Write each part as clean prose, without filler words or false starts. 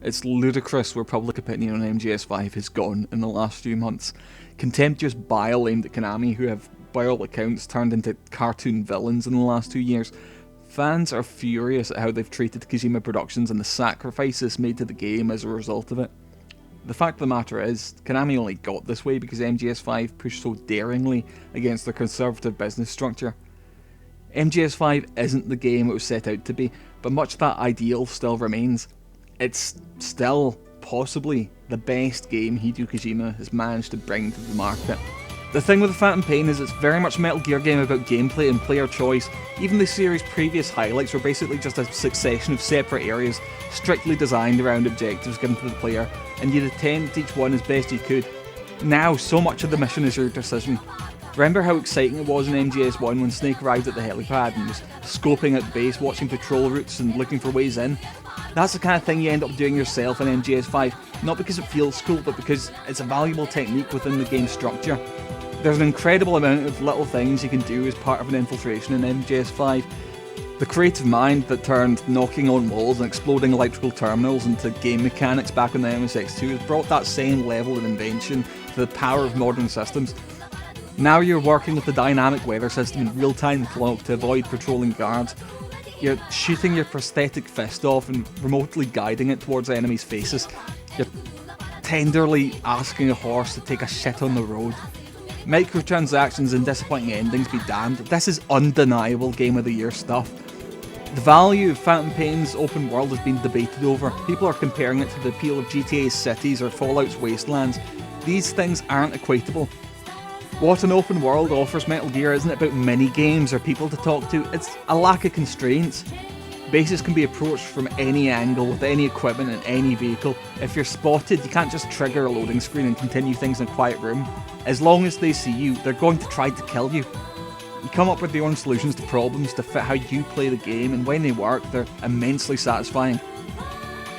It's ludicrous where public opinion on MGS5 has gone in the last few months. Contemptuous bile aimed at Konami, who have, by all accounts, turned into cartoon villains in the last 2 years. Fans are furious at how they've treated Kojima Productions and the sacrifices made to the game as a result of it. The fact of the matter is, Konami only got this way because MGS5 pushed so daringly against their conservative business structure. MGS5 isn't the game it was set out to be, but much of that ideal still remains. It's still, possibly, the best game Hideo Kojima has managed to bring to the market. The thing with the Phantom Pain is it's very much a Metal Gear game about gameplay and player choice. Even the series' previous highlights were basically just a succession of separate areas, strictly designed around objectives given to the player, and you'd attempt each one as best you could. Now, so much of the mission is your decision. Remember how exciting it was in MGS1 when Snake arrived at the helipad and was scoping out the base, watching patrol routes and looking for ways in? That's the kind of thing you end up doing yourself in MGS5, not because it feels cool, but because it's a valuable technique within the game's structure. There's an incredible amount of little things you can do as part of an infiltration in MGS5. The creative mind that turned knocking on walls and exploding electrical terminals into game mechanics back on the MSX2 has brought that same level of invention to the power of modern systems. Now you're working with the dynamic weather system in real-time clock to avoid patrolling guards. You're shooting your prosthetic fist off and remotely guiding it towards enemies' faces. You're tenderly asking a horse to take a shit on the road. Microtransactions and disappointing endings be damned, this is undeniable Game of the Year stuff. The value of Phantom Pain's open world has been debated over. People are comparing it to the appeal of GTA's cities or Fallout's wastelands. These things aren't equatable. What an open world offers Metal Gear isn't about mini-games or people to talk to, it's a lack of constraints. Bases can be approached from any angle, with any equipment and any vehicle. If you're spotted, you can't just trigger a loading screen and continue things in a quiet room. As long as they see you, they're going to try to kill you. You come up with your own solutions to problems to fit how you play the game, and when they work, they're immensely satisfying.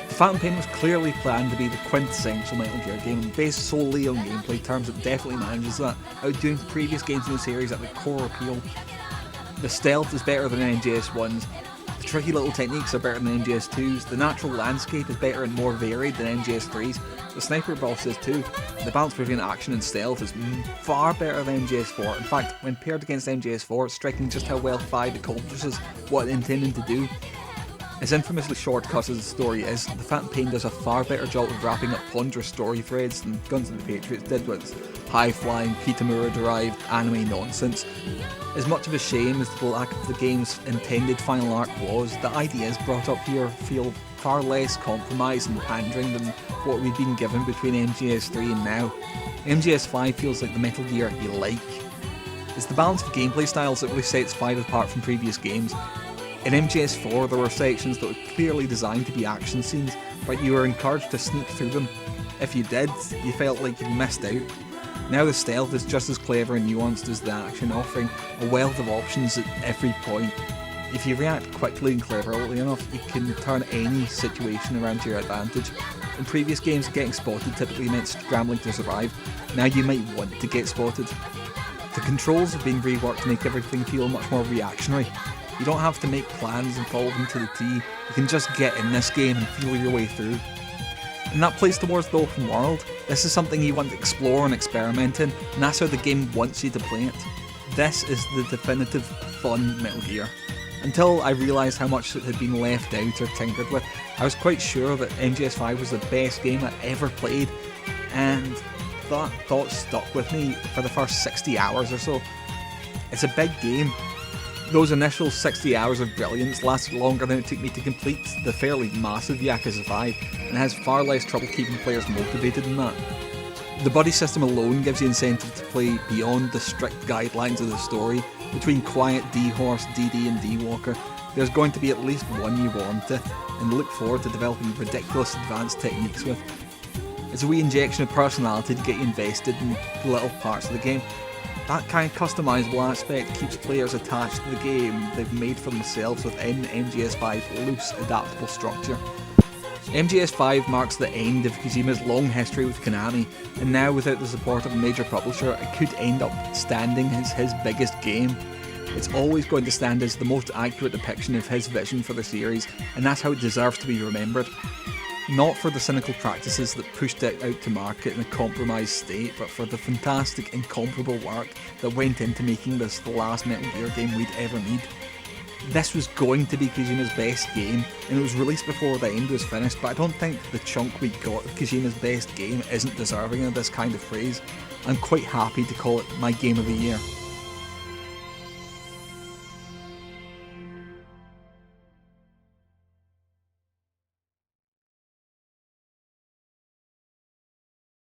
The Phantom Pain was clearly planned to be the quintessential Metal Gear game, and based solely on gameplay terms, it definitely manages that, outdoing previous games in the series at the core appeal. The stealth is better than MGS1's, the tricky little techniques are better than MGS2's, the natural landscape is better and more varied than MGS3's, the sniper boss is too, the balance between action and stealth is far better than MGS4. In fact, when paired against MGS4, it's striking just how well 5 accomplishes what it intended to do. As infamously shortcut as the story is, the Phantom Pain does a far better job of wrapping up ponderous story threads than Guns of the Patriots did with its high-flying, Kitamura-derived anime nonsense. As much of a shame as the lack of the game's intended final arc was, the ideas brought up here feel far less compromised and pandering than what we've been given between MGS3 and now. MGS5 feels like the Metal Gear you like. It's the balance of gameplay styles that really sets 5 apart from previous games. In MGS4 there were sections that were clearly designed to be action scenes, but you were encouraged to sneak through them. If you did, you felt like you missed out. Now the stealth is just as clever and nuanced as the action, offering a wealth of options at every point. If you react quickly and cleverly enough, you can turn any situation around to your advantage. In previous games, getting spotted typically meant scrambling to survive. Now you might want to get spotted. The controls have been reworked to make everything feel much more reactionary. You don't have to make plans and follow them to the T, you can just get in this game and feel your way through. And that plays towards the open world. This is something you want to explore and experiment in, and that's how the game wants you to play it. This is the definitive fun Metal Gear. Until I realised how much it had been left out or tinkered with, I was quite sure that MGS5 was the best game I'd ever played, and that thought stuck with me for the first 60 hours or so. It's a big game. Those initial 60 hours of brilliance lasted longer than it took me to complete the fairly massive Yakuza 5, and has far less trouble keeping players motivated than that. The buddy system alone gives you incentive to play beyond the strict guidelines of the story. Between Quiet, D-Horse, DD and D-Walker, there's going to be at least one you want to, and look forward to developing ridiculous advanced techniques with. It's a wee injection of personality to get you invested in the little parts of the game. That kind of customisable aspect keeps players attached to the game they've made for themselves within MGS5's loose, adaptable structure. MGS5 marks the end of Kojima's long history with Konami, and now without the support of a major publisher, it could end up standing as his biggest game. It's always going to stand as the most accurate depiction of his vision for the series, and that's how it deserves to be remembered. Not for the cynical practices that pushed it out to market in a compromised state, but for the fantastic, incomparable work that went into making this the last Metal Gear game we'd ever need. This was going to be Kojima's best game, and it was released before the end was finished, but I don't think the chunk we got of Kojima's best game isn't deserving of this kind of praise. I'm quite happy to call it my game of the year.